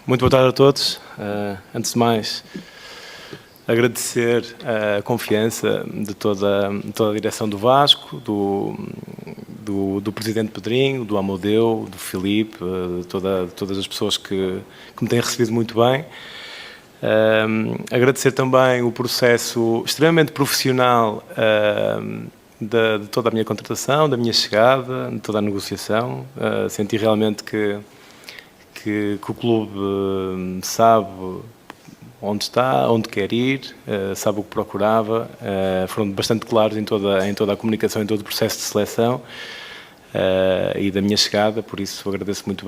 Muito boa tarde a todos. Antes de mais, agradecer a confiança de toda a direção do Vasco, do Presidente Pedrinho, do Amodeu, do Filipe, todas as pessoas que me têm recebido muito bem. Agradecer também o processo extremamente profissional de toda a minha contratação, da minha chegada, de toda a negociação. Senti realmente que o clube sabe onde está, onde quer ir, sabe o que procurava, foram bastante claros em toda a comunicação, em todo o processo de seleção e da minha chegada, por isso agradeço muito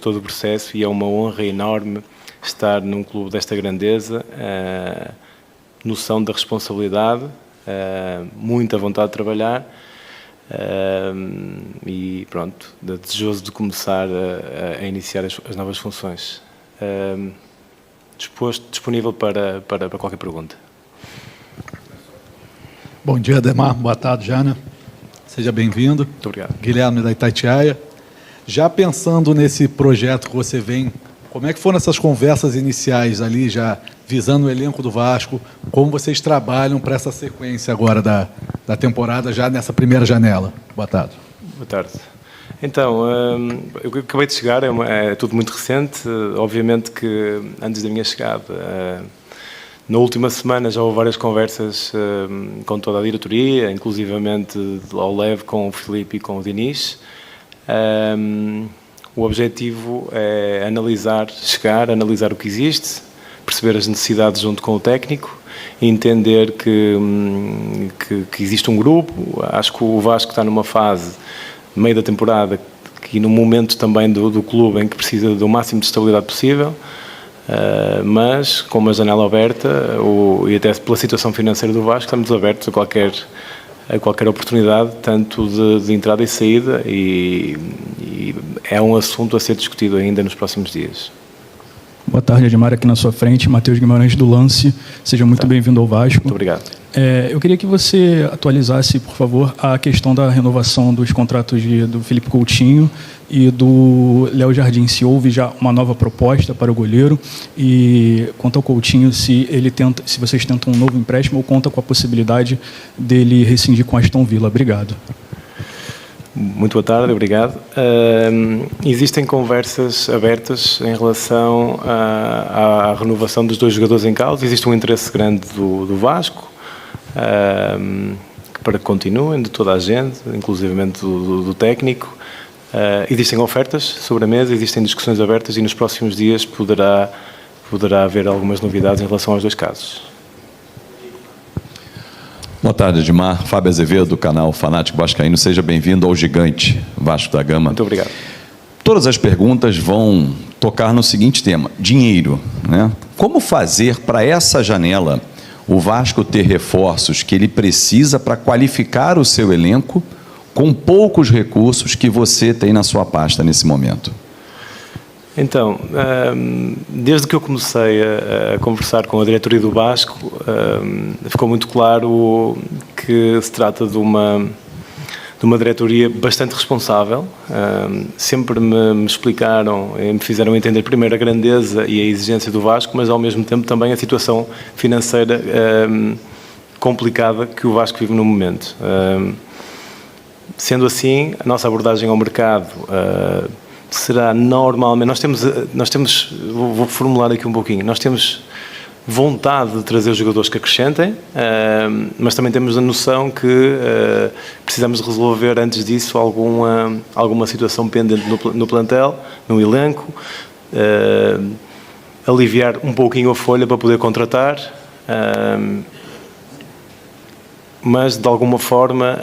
todo o processo e é uma honra enorme estar num clube desta grandeza, noção da responsabilidade, muita vontade de trabalhar, e pronto, desejoso de começar a iniciar as novas funções. Disponível para qualquer pergunta. Bom dia, Ademar. Boa tarde, Jana. Seja bem-vindo. Muito obrigado. Guilherme, da Itatiaia. Já pensando nesse projeto que você vem, como é que foram essas conversas iniciais ali, já visando o elenco do Vasco? Como vocês trabalham para essa sequência agora da temporada, já nessa primeira janela? Boa tarde. Boa tarde. Então, eu acabei de chegar, é tudo muito recente. Obviamente que antes da minha chegada, na última semana já houve várias conversas com toda a diretoria, inclusivamente ao leve com o Filipe e com o Diniz. O objetivo é analisar o que existe, perceber as necessidades junto com o técnico e entender que existe um grupo. Acho que o Vasco está numa fase, no meio da temporada, e no momento também do clube em que precisa do máximo de estabilidade possível, mas com uma janela aberta e até pela situação financeira do Vasco, estamos abertos a qualquer oportunidade, tanto de entrada e saída, e é um assunto a ser discutido ainda nos próximos dias. Boa tarde, Ademar, aqui na sua frente, Matheus Guimarães do Lance. Seja muito bem-vindo ao Vasco. Muito obrigado. Eu queria que você atualizasse, por favor, a questão da renovação dos contratos do Felipe Coutinho e do Léo Jardim. Se houve já uma nova proposta para o goleiro, e quanto ao Coutinho, se vocês tentam um novo empréstimo ou conta com a possibilidade dele rescindir com a Aston Villa. Obrigado. Muito boa tarde, obrigado. Existem conversas abertas em relação à renovação dos dois jogadores em causa. Existe um interesse grande do Vasco para que continuem, de toda a gente, inclusivamente do técnico. Existem ofertas sobre a mesa, existem discussões abertas e nos próximos dias poderá haver algumas novidades em relação aos dois casos. Boa tarde, Edmar. Fábio Azevedo, do canal Fanático Vascaíno. Seja bem-vindo ao gigante Vasco da Gama. Muito obrigado. Todas as perguntas vão tocar no seguinte tema: dinheiro, né? Como fazer para essa janela o Vasco ter reforços que ele precisa para qualificar o seu elenco com poucos recursos que você tem na sua pasta nesse momento? Então, desde que eu comecei a conversar com a diretoria do Vasco, ficou muito claro que se trata de uma diretoria bastante responsável. Sempre me explicaram e me fizeram entender primeiro a grandeza e a exigência do Vasco, mas ao mesmo tempo também a situação financeira complicada que o Vasco vive no momento. Sendo assim, a nossa abordagem ao mercado será normalmente, nós temos, vou formular aqui um pouquinho, nós temos vontade de trazer os jogadores que acrescentem, mas também temos a noção que precisamos de resolver antes disso alguma situação pendente no plantel, no elenco, aliviar um pouquinho a folha para poder contratar, mas de alguma forma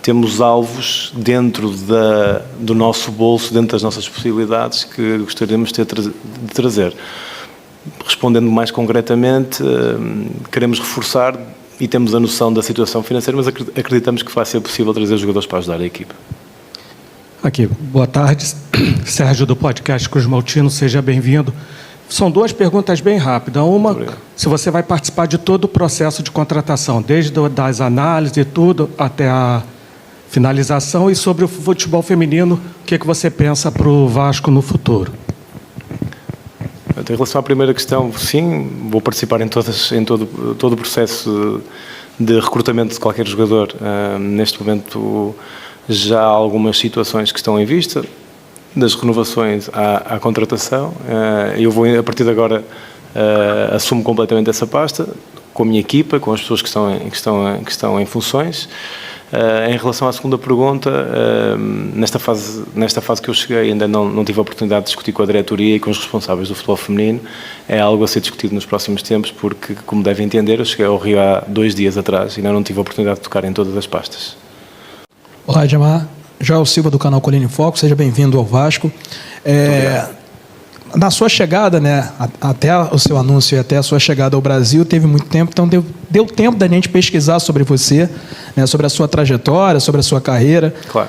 temos alvos dentro do nosso bolso, dentro das nossas possibilidades, que gostaríamos de trazer. Respondendo mais concretamente, queremos reforçar e temos a noção da situação financeira, mas acreditamos que vai ser possível trazer jogadores para ajudar a equipa. Aqui, boa tarde, Sérgio do podcast Cruz Maltino, seja bem-vindo. São duas perguntas bem rápidas. Uma, se você vai participar de todo o processo de contratação, desde das análises e tudo, até a finalização. E sobre o futebol feminino, o que você pensa para o Vasco no futuro? Em relação à primeira questão, sim, vou participar em todo o processo de recrutamento de qualquer jogador. Neste momento já há algumas situações que estão em vista, das renovações à contratação. Eu vou, a partir de agora, assumo completamente essa pasta, com a minha equipa, com as pessoas que estão em funções. Em relação à segunda pergunta, nesta fase que eu cheguei, ainda não tive a oportunidade de discutir com a diretoria e com os responsáveis do futebol feminino. É algo a ser discutido nos próximos tempos, porque, como devem entender, eu cheguei ao Rio há 2 dias atrás e ainda não tive a oportunidade de tocar em todas as pastas. Olá, Admar. Joel Silva, do canal Colina em Foco. Seja bem-vindo ao Vasco. Na sua chegada, né, até o seu anúncio e até a sua chegada ao Brasil, teve muito tempo, então deu tempo da gente pesquisar sobre você, né, sobre a sua trajetória, sobre a sua carreira. Claro.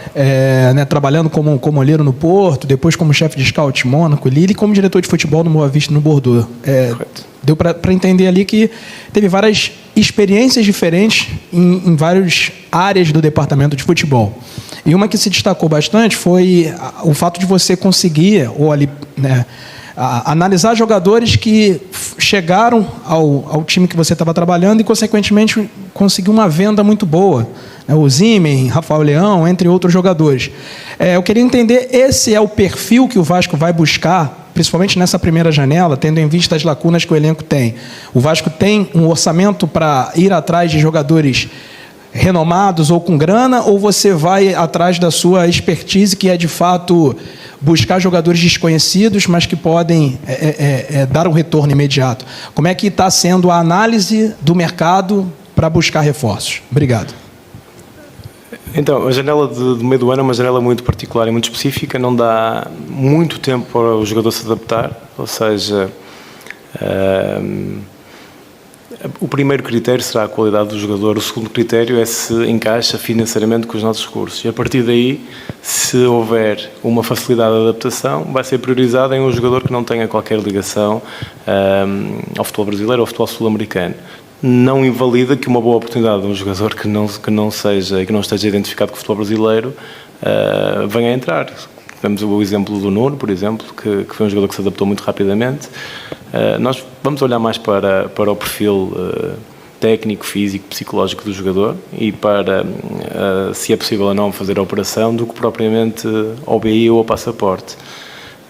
Né, trabalhando como olheiro no Porto, depois como chefe de scout em Mônaco, Lille, e como diretor de futebol no Boa Vista, no Bordeaux. Correto. Deu para entender ali que teve várias experiências diferentes em várias áreas do departamento de futebol. E uma que se destacou bastante foi o fato de você conseguir, ou ali, né, analisar jogadores que chegaram ao time que você estava trabalhando e, consequentemente, conseguiu uma venda muito boa. O Zimen, Rafael Leão, entre outros jogadores. Eu queria entender, esse é o perfil que o Vasco vai buscar, principalmente nessa primeira janela, tendo em vista as lacunas que o elenco tem. O Vasco tem um orçamento para ir atrás de jogadores renomados ou com grana, ou você vai atrás da sua expertise, que é, de fato, buscar jogadores desconhecidos, mas que podem dar um retorno imediato? Como é que está sendo a análise do mercado para buscar reforços? Obrigado. Então, a janela do meio do ano é uma janela muito particular e muito específica, não dá muito tempo para o jogador se adaptar, ou seja, o primeiro critério será a qualidade do jogador, o segundo critério é se encaixa financeiramente com os nossos recursos. E a partir daí, se houver uma facilidade de adaptação, vai ser priorizada em um jogador que não tenha qualquer ligação ao futebol brasileiro ou ao futebol sul-americano. Não invalida que uma boa oportunidade de um jogador que não esteja identificado com o futebol brasileiro venha a entrar. Temos o exemplo do Nuno, por exemplo, que foi um jogador que se adaptou muito rapidamente. Nós vamos olhar mais para o perfil técnico, físico, psicológico do jogador e para se é possível ou não fazer a operação, do que propriamente ao BI ou ao passaporte.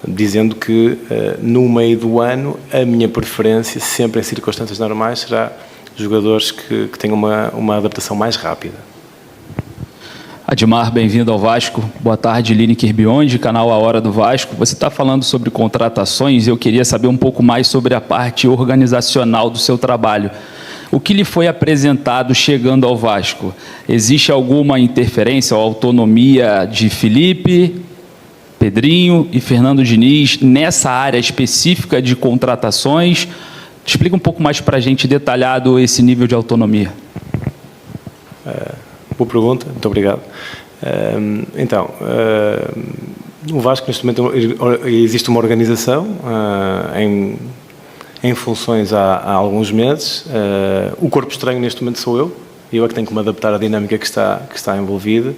Dizendo que no meio do ano a minha preferência, sempre em circunstâncias normais, será jogadores que tenham uma adaptação mais rápida. Admar, bem-vindo ao Vasco. Boa tarde, Lineker Biondi, canal A Hora do Vasco. Você está falando sobre contratações e eu queria saber um pouco mais sobre a parte organizacional do seu trabalho. O que lhe foi apresentado chegando ao Vasco? Existe alguma interferência ou autonomia de Felipe, Pedrinho e Fernando Diniz nessa área específica de contratações? Explica um pouco mais para a gente, detalhado, esse nível de autonomia. Boa pergunta, muito obrigado. Então, no Vasco, neste momento, existe uma organização em funções há alguns meses. O corpo estranho, neste momento, sou eu é que tenho que me adaptar à dinâmica que está envolvida.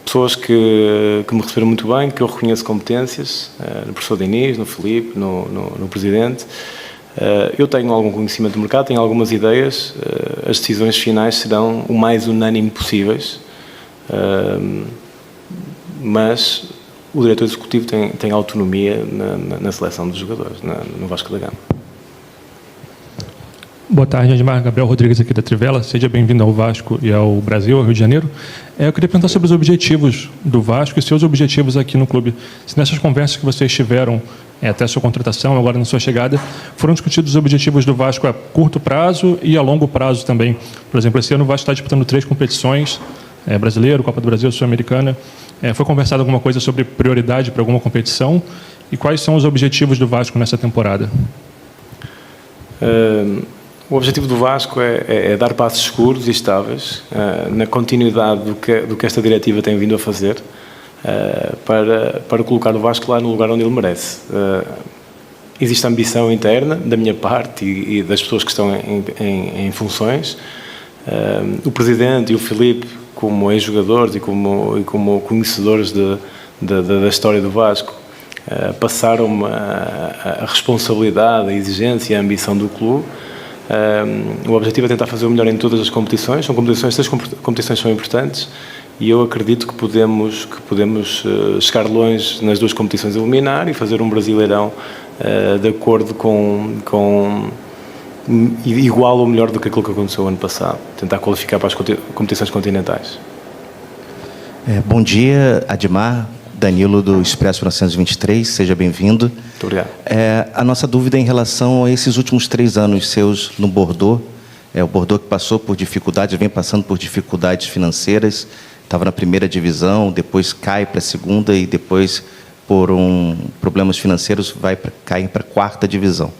Pessoas que me receberam muito bem, que eu reconheço competências, no professor Diniz, no Felipe, no presidente. Eu tenho algum conhecimento do mercado, tenho algumas ideias, as decisões finais serão o mais unânime possíveis, mas o diretor executivo tem autonomia na seleção dos jogadores, no Vasco da Gama. Boa tarde, Admar. Gabriel Rodrigues aqui da Trivela. Seja bem-vindo ao Vasco e ao Brasil, ao Rio de Janeiro. Eu queria perguntar sobre os objetivos do Vasco e seus objetivos aqui no clube. Se nessas conversas que vocês tiveram até a sua contratação, agora na sua chegada, foram discutidos os objetivos do Vasco a curto prazo e a longo prazo também. Por exemplo, esse ano o Vasco está disputando 3 competições, Brasileiro, Copa do Brasil, Sul-Americana. Foi conversado alguma coisa sobre prioridade para alguma competição? E quais são os objetivos do Vasco nessa temporada? O objetivo do Vasco é dar passos seguros e estáveis na continuidade do que esta diretiva tem vindo a fazer para colocar o Vasco lá no lugar onde ele merece. Existe ambição interna da minha parte e das pessoas que estão em funções. O Presidente e o Filipe como ex-jogadores e como conhecedores da história do Vasco, passaram-me a responsabilidade, a exigência e a ambição do clube. O objetivo é tentar fazer o melhor em todas as competições. Estas competições são importantes e eu acredito que podemos chegar longe nas duas competições a eliminar e fazer um Brasileirão de acordo com igual ou melhor do que aquilo que aconteceu ano passado. Tentar qualificar para as competições continentais. Bom dia, Admar. Danilo, do Expresso 1923, seja bem-vindo. Muito obrigado. A nossa dúvida é em relação a esses últimos 3 anos seus no Bordeaux. O Bordeaux que passou por dificuldades, vem passando por dificuldades financeiras, estava na primeira divisão, depois cai para a segunda e depois, por problemas financeiros, cai para a 4ª divisão.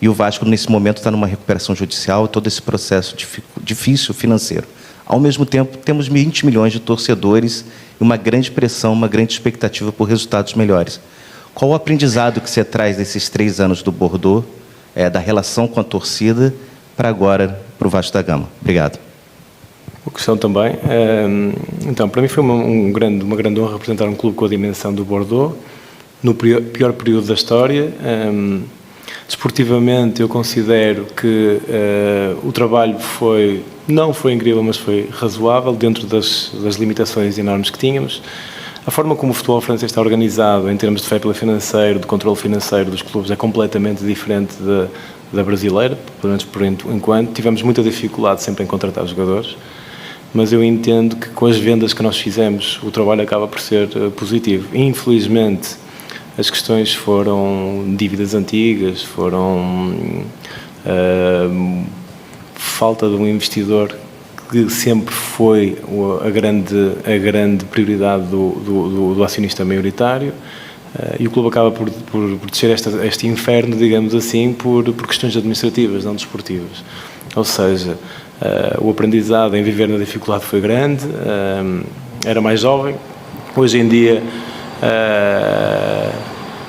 E o Vasco, nesse momento, está numa recuperação judicial e todo esse processo difícil financeiro. Ao mesmo tempo, temos 20 milhões de torcedores e uma grande pressão, uma grande expectativa por resultados melhores. Qual o aprendizado que você traz desses 3 anos do Bordeaux, da relação com a torcida, para agora, para o Vasco da Gama? Obrigado. Boa questão também. Então, para mim foi uma grande honra representar um clube com a dimensão do Bordeaux, no pior período da história. Desportivamente, eu considero que o trabalho não foi incrível, mas foi razoável, dentro das limitações enormes que tínhamos. A forma como o futebol francês está organizado, em termos de fair play financeiro, de controle financeiro dos clubes, é completamente diferente da brasileira, pelo menos por enquanto. Tivemos muita dificuldade sempre em contratar jogadores, mas eu entendo que com as vendas que nós fizemos, o trabalho acaba por ser positivo. Infelizmente, as questões foram dívidas antigas, foram falta de um investidor que sempre foi a grande prioridade do acionista maioritário, e o clube acaba por descer este inferno, digamos assim, por questões administrativas, não desportivas. Ou seja, o aprendizado em viver na dificuldade foi grande, era mais jovem, hoje em dia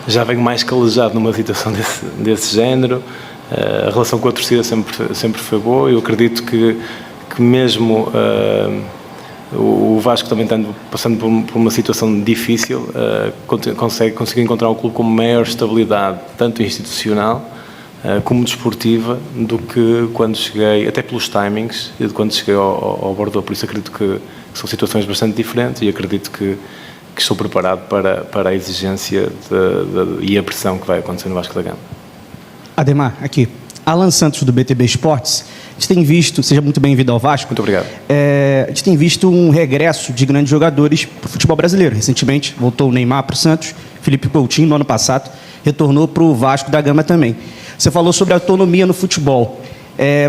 já venho mais calejado numa situação desse género. A relação com a torcida sempre foi boa. Eu acredito que mesmo o Vasco também passando por uma situação difícil, conseguiu encontrar um clube com maior estabilidade, tanto institucional como desportiva, do que quando cheguei, até pelos timings, de quando cheguei ao Bordeaux. Por isso acredito que são situações bastante diferentes e acredito que estou preparado para a exigência e a pressão que vai acontecer no Vasco da Gama. Ademar, aqui. Alan Santos, do BTB Esportes. A gente tem visto, seja muito bem-vindo ao Vasco. Muito obrigado. A gente tem visto um regresso de grandes jogadores para o futebol brasileiro. Recentemente, voltou o Neymar para o Santos, Felipe Coutinho, no ano passado, retornou para o Vasco da Gama também. Você falou sobre autonomia no futebol.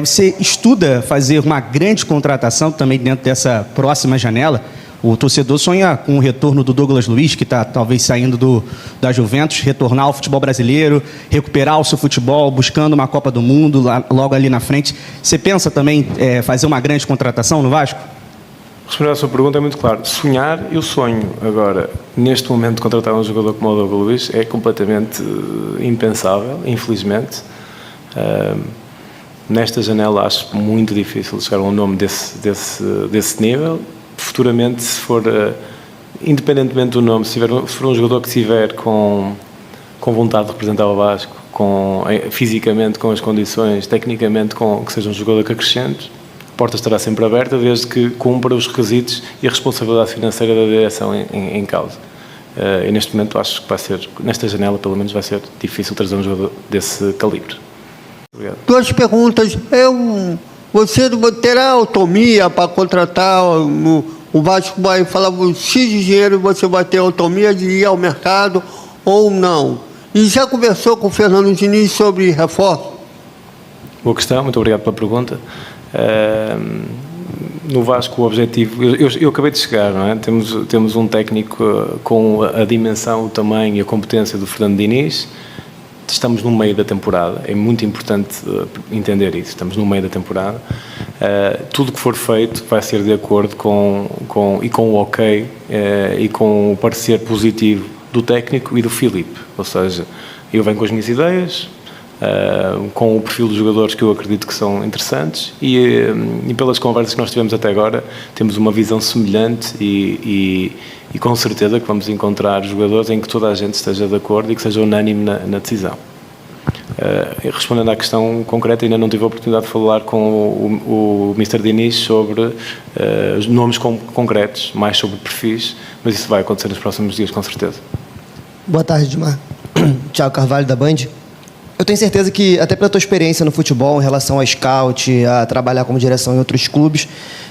Você estuda fazer uma grande contratação também dentro dessa próxima janela? O torcedor sonha com o retorno do Douglas Luiz, que está talvez saindo da Juventus, retornar ao futebol brasileiro, recuperar o seu futebol, buscando uma Copa do Mundo logo ali na frente. Você pensa também fazer uma grande contratação no Vasco? Respondendo à sua pergunta é muito claro. Sonhar, eu sonho. Agora, neste momento, contratar um jogador como o Douglas Luiz é completamente impensável, infelizmente. Nesta janela acho muito difícil chegar a um nome desse nível. Futuramente, se for, independentemente do nome, se for um jogador que estiver com vontade de representar o Vasco, fisicamente, com as condições, tecnicamente, que seja um jogador que acrescente, a porta estará sempre aberta, desde que cumpra os requisitos e a responsabilidade financeira da direção em causa. E neste momento acho que vai ser, nesta janela pelo menos, vai ser difícil trazer um jogador desse calibre. Obrigado. 2 perguntas. Você terá autonomia para contratar, o Vasco vai falar X de dinheiro e você vai ter autonomia de ir ao mercado ou não? E já conversou com o Fernando Diniz sobre reforço? Boa questão, muito obrigado pela pergunta. No Vasco o objetivo, eu acabei de chegar, não é? Temos um técnico com a dimensão, o tamanho e a competência do Fernando Diniz. Estamos no meio da temporada, é muito importante entender isso, estamos no meio da temporada. Tudo que for feito vai ser de acordo com o ok e com o parecer positivo do técnico e do Filipe. Ou seja, eu venho com as minhas ideias, com o perfil dos jogadores que eu acredito que são interessantes e pelas conversas que nós tivemos até agora, temos uma visão semelhante e com certeza que vamos encontrar jogadores em que toda a gente esteja de acordo e que seja unânime na decisão. Respondendo à questão concreta, ainda não tive a oportunidade de falar com o Mr. Diniz sobre os nomes concretos, mais sobre perfis, mas isso vai acontecer nos próximos dias, com certeza. Boa tarde, Edmar. Thiago Carvalho, da Band. Eu tenho certeza que, até pela tua experiência no futebol, em relação a scout, a trabalhar como direção em outros clubes,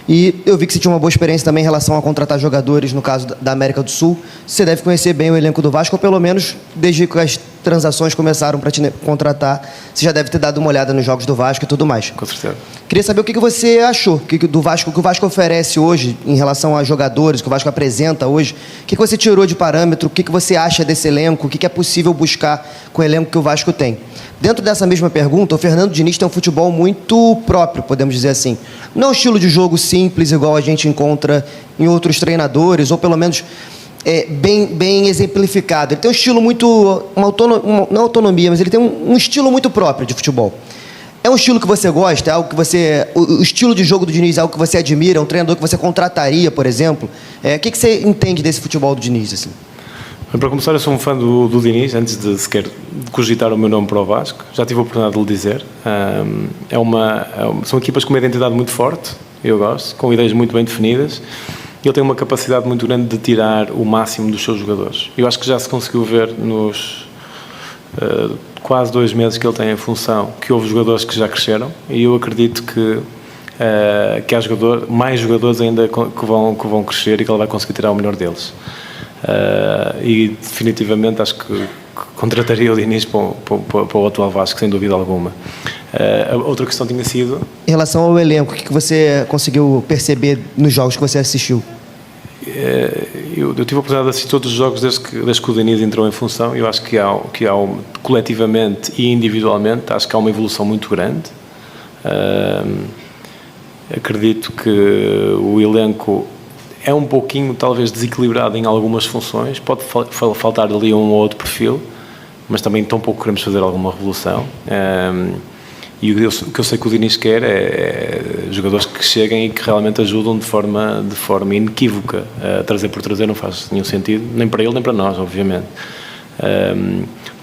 e eu vi que você tinha uma boa experiência também em relação a contratar jogadores, no caso da América do Sul. Você deve conhecer bem o elenco do Vasco, ou pelo menos desde que as transações começaram para te contratar, você já deve ter dado uma olhada nos jogos do Vasco e tudo mais. Com certeza. Queria saber o que você achou do Vasco, o que o Vasco oferece hoje em relação a jogadores, o que o Vasco apresenta hoje. O que você tirou de parâmetro, o que você acha desse elenco, o que é possível buscar com o elenco que o Vasco tem. Dentro dessa mesma pergunta, o Fernando Diniz tem um futebol muito próprio, podemos dizer assim. Não é um estilo de jogo simples, igual a gente encontra em outros treinadores, ou pelo menos bem exemplificado. Ele tem um estilo muito... não autonomia, mas ele tem um estilo muito próprio de futebol. É um estilo que você gosta? É algo que você... O estilo de jogo do Diniz é algo que você admira? É um treinador que você contrataria, por exemplo? O que você entende desse futebol do Diniz, assim? Para começar, eu sou um fã do Diniz, antes de sequer cogitar o meu nome para o Vasco. Já tive a oportunidade de lhe dizer. São equipas com uma identidade muito forte, eu gosto, com ideias muito bem definidas. Ele tem uma capacidade muito grande de tirar o máximo dos seus jogadores. Eu acho que já se conseguiu ver nos quase 2 meses que ele tem em função, que houve jogadores que já cresceram, e eu acredito que há mais jogadores ainda que vão crescer e que ele vai conseguir tirar o melhor deles. E definitivamente acho que contrataria o Diniz para o atual Vasco, sem dúvida alguma. A outra questão tinha sido... Em relação ao elenco, o que você conseguiu perceber nos jogos que você assistiu? Eu tive a oportunidade de assistir todos os jogos desde que o Diniz entrou em função. Eu acho que há coletivamente e individualmente, acho que há uma evolução muito grande. Acredito que o elenco é um pouquinho, talvez, desequilibrado em algumas funções. Pode faltar ali um ou outro perfil, mas também tão pouco queremos fazer alguma revolução. E o que eu sei que o Diniz quer é jogadores que cheguem e que realmente ajudam de forma inequívoca. Trazer por trazer não faz nenhum sentido, nem para ele nem para nós, obviamente.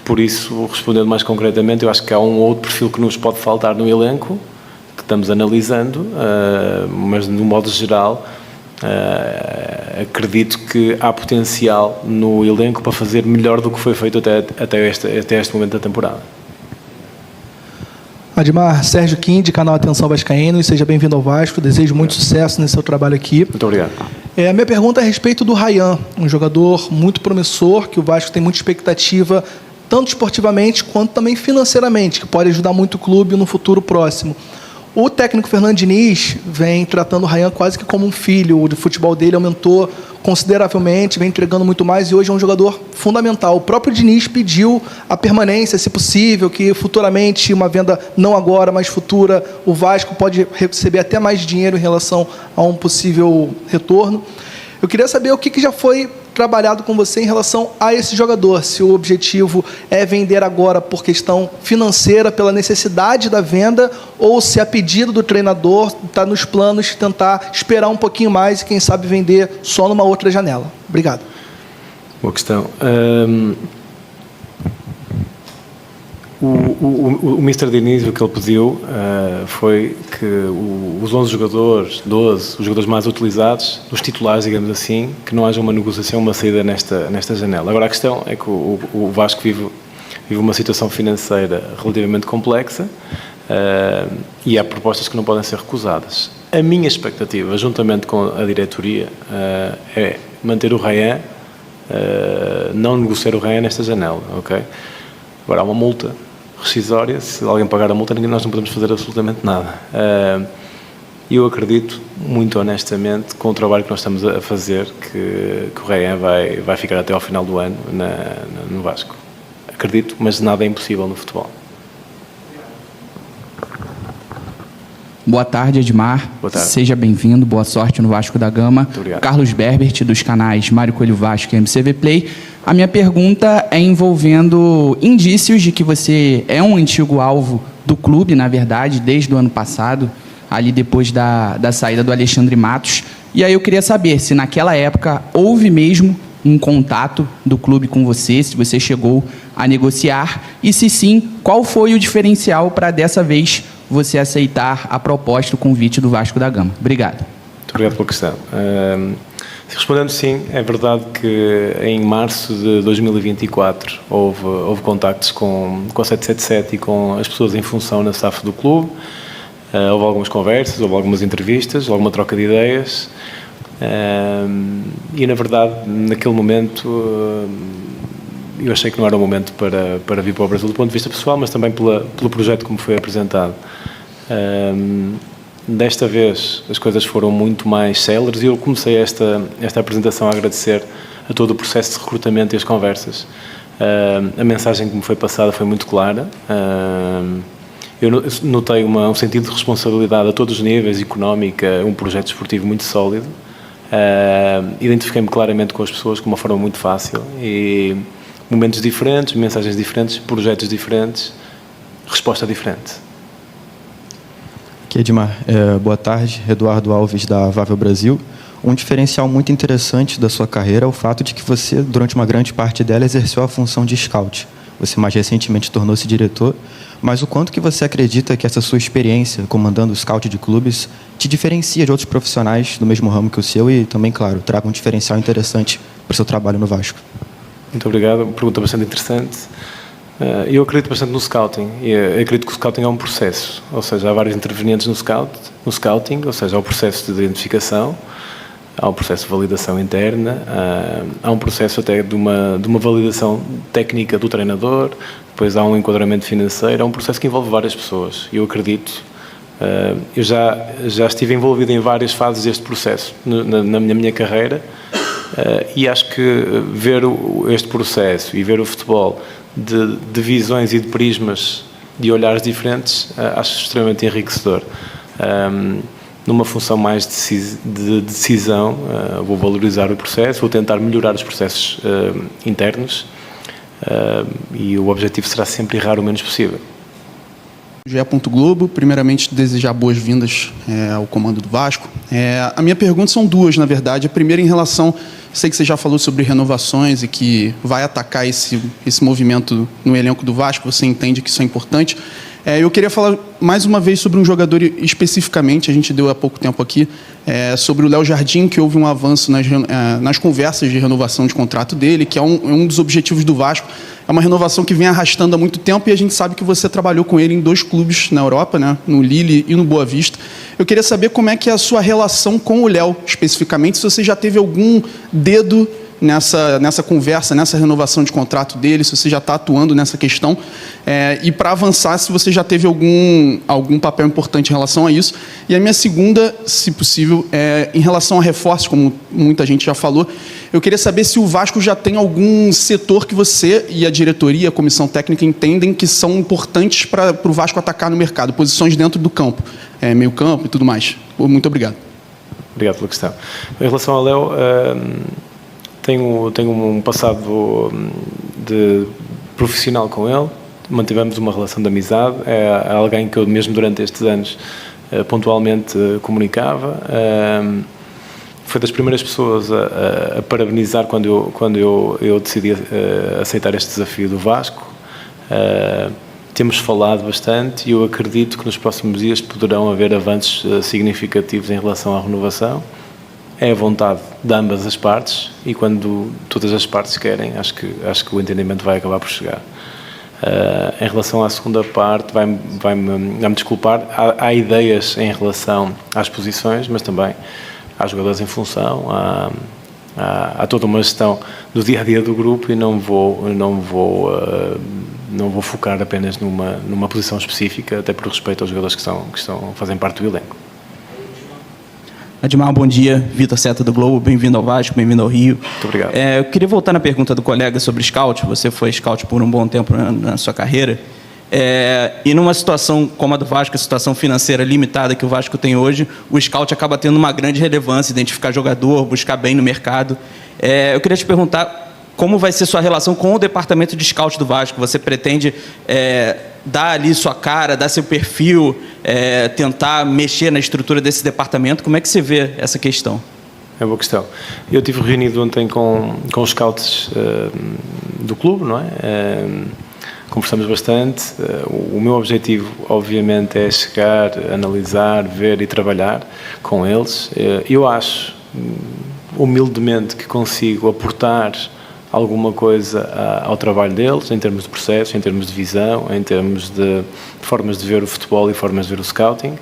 Por isso, respondendo mais concretamente, eu acho que há um ou outro perfil que nos pode faltar no elenco, que estamos analisando, mas no modo geral, acredito que há potencial no elenco para fazer melhor do que foi feito até este momento da temporada. Admar, Sérgio Quinde, canal Atenção Vascaíno, e seja bem-vindo ao Vasco. Desejo muito sucesso nesse seu trabalho aqui. Muito obrigado. A minha pergunta é a respeito do Ryan, um jogador muito promissor, que o Vasco tem muita expectativa, tanto esportivamente quanto também financeiramente, que pode ajudar muito o clube no futuro próximo. O técnico Fernando Diniz vem tratando o Ryan quase que como um filho. O futebol dele aumentou consideravelmente, vem entregando muito mais e hoje é um jogador fundamental. O próprio Diniz pediu a permanência, se possível, que futuramente, uma venda não agora, mas futura, o Vasco pode receber até mais dinheiro em relação a um possível retorno. Eu queria saber o que já foi trabalhado com você em relação a esse jogador, se o objetivo é vender agora por questão financeira, pela necessidade da venda, ou se a pedido do treinador está nos planos tentar esperar um pouquinho mais e quem sabe vender só numa outra janela. Obrigado. Boa questão. O Mr. Diniz, o que ele pediu foi que os 11 jogadores, os jogadores mais utilizados, os titulares, digamos assim, que não haja uma negociação, uma saída nesta janela. Agora, a questão é que o Vasco vive uma situação financeira relativamente complexa e há propostas que não podem ser recusadas. A minha expectativa, juntamente com a diretoria, é manter o Ryan, não negociar o Ryan nesta janela, ok? Agora, há uma multa rescisória, se alguém pagar a multa, nós não podemos fazer absolutamente nada. E eu acredito, muito honestamente, com o trabalho que nós estamos a fazer, que o Ryan vai ficar até ao final do ano no Vasco. Acredito, mas nada é impossível no futebol. Boa tarde, Edmar. Boa tarde. Seja bem-vindo, boa sorte no Vasco da Gama. Muito obrigado. Carlos Berbert, dos canais Mário Coelho Vasco e MCV Play. A minha pergunta é envolvendo indícios de que você é um antigo alvo do clube, na verdade, desde o ano passado, ali depois da saída do Alexandre Matos. E aí eu queria saber se naquela época houve mesmo um contato do clube com você, se você chegou a negociar, e se sim, qual foi o diferencial para dessa vez você aceitar a proposta, o convite do Vasco da Gama. Obrigado. Muito obrigado pela questão. Respondendo sim, é verdade que em março de 2024 houve contactos com a 777 e com as pessoas em função na SAF do clube. Houve algumas conversas, houve algumas entrevistas, alguma troca de ideias. E na verdade, naquele momento, eu achei que não era o momento para vir para o Brasil do ponto de vista pessoal, mas também pelo projeto como foi apresentado. Desta vez as coisas foram muito mais céleres e eu comecei esta apresentação a agradecer a todo o processo de recrutamento e as conversas. A mensagem que me foi passada foi muito clara. Eu notei um sentido de responsabilidade a todos os níveis, económica, um projeto esportivo muito sólido. Identifiquei-me claramente com as pessoas de uma forma muito fácil e momentos diferentes, mensagens diferentes, projetos diferentes, resposta diferente. Aqui, Edmar. Boa tarde, Eduardo Alves, da Vável Brasil. Um diferencial muito interessante da sua carreira é o fato de que você, durante uma grande parte dela, exerceu a função de scout. Você mais recentemente tornou-se diretor, mas o quanto que você acredita que essa sua experiência comandando o scout de clubes te diferencia de outros profissionais do mesmo ramo que o seu e também, claro, traga um diferencial interessante para o seu trabalho no Vasco? Muito obrigado, pergunta bastante interessante. Eu acredito bastante no scouting e acredito que o scouting é um processo, ou seja, há vários intervenientes no scouting, ou seja, há o processo de identificação, há um processo de validação interna, há um processo até de uma validação técnica do treinador, depois há um enquadramento financeiro, é um processo que envolve várias pessoas. Eu acredito, eu já estive envolvido em várias fases deste processo na minha carreira e acho que ver este processo e ver o futebol de visões e de prismas, de olhares diferentes, acho extremamente enriquecedor. Numa função mais de decisão, vou valorizar o processo, vou tentar melhorar os processos internos e o objetivo será sempre errar o menos possível. GE. Globo, primeiramente desejar boas-vindas ao comando do Vasco. A minha pergunta são duas, na verdade. A primeira em relação, sei que você já falou sobre renovações e que vai atacar esse movimento no elenco do Vasco, você entende que isso é importante. Eu queria falar mais uma vez sobre um jogador especificamente, a gente deu há pouco tempo aqui, sobre o Léo Jardim, que houve um avanço nas conversas de renovação de contrato dele, que é um dos objetivos do Vasco. É uma renovação que vem arrastando há muito tempo e a gente sabe que você trabalhou com ele em 2 clubes na Europa, né, no Lille e no Boa Vista. Eu queria saber como é que é a sua relação com o Léo, especificamente, se você já teve algum dedo nessa conversa, nessa renovação de contrato dele, se você já está atuando nessa questão, e para avançar, se você já teve algum papel importante em relação a isso. E a minha segunda, se possível, em relação a reforços, como muita gente já falou, eu queria saber se o Vasco já tem algum setor que você e a diretoria, a comissão técnica, entendem que são importantes para o Vasco atacar no mercado, posições dentro do campo, meio campo e tudo mais. Muito obrigado. Obrigado pela questão. Em relação ao Léo, tenho um passado de profissional com ele, mantivemos uma relação de amizade, é alguém que eu mesmo durante estes anos pontualmente comunicava, foi das primeiras pessoas a parabenizar quando eu decidi aceitar este desafio do Vasco. Temos falado bastante e eu acredito que nos próximos dias poderão haver avanços significativos em relação à renovação. É a vontade de ambas as partes e quando todas as partes querem, acho que o entendimento vai acabar por chegar. Em relação à segunda parte, vai-me desculpar, há ideias em relação às posições, mas também há jogadores em função, há toda uma gestão do dia-a-dia do grupo e não vou focar apenas numa posição específica, até por respeito aos jogadores que fazem parte do elenco. Edmar, bom dia. Vitor Seta do Globo, bem-vindo ao Vasco, bem-vindo ao Rio. Muito obrigado. Eu queria voltar na pergunta do colega sobre scout. Você foi scout por um bom tempo na sua carreira. E numa situação como a do Vasco, a situação financeira limitada que o Vasco tem hoje, o scout acaba tendo uma grande relevância, identificar jogador, buscar bem no mercado. Eu queria te perguntar como vai ser sua relação com o departamento de scout do Vasco? Você pretende dar ali sua cara, dar seu perfil, tentar mexer na estrutura desse departamento? Como é que você vê essa questão? É uma boa questão. Eu estive reunido ontem com os scouts do clube, não é? Conversamos bastante. O meu objetivo, obviamente, é chegar, analisar, ver e trabalhar com eles. Eu acho, humildemente, que consigo aportar alguma coisa ao trabalho deles, em termos de processos, em termos de visão, em termos de formas de ver o futebol e formas de ver o scouting.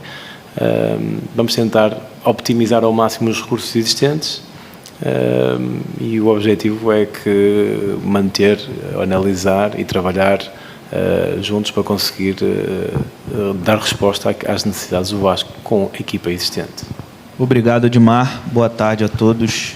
Vamos tentar optimizar ao máximo os recursos existentes e o objetivo é que manter, analisar e trabalhar juntos para conseguir dar resposta às necessidades do Vasco com a equipa existente. Obrigado, Edmar. Boa tarde a todos.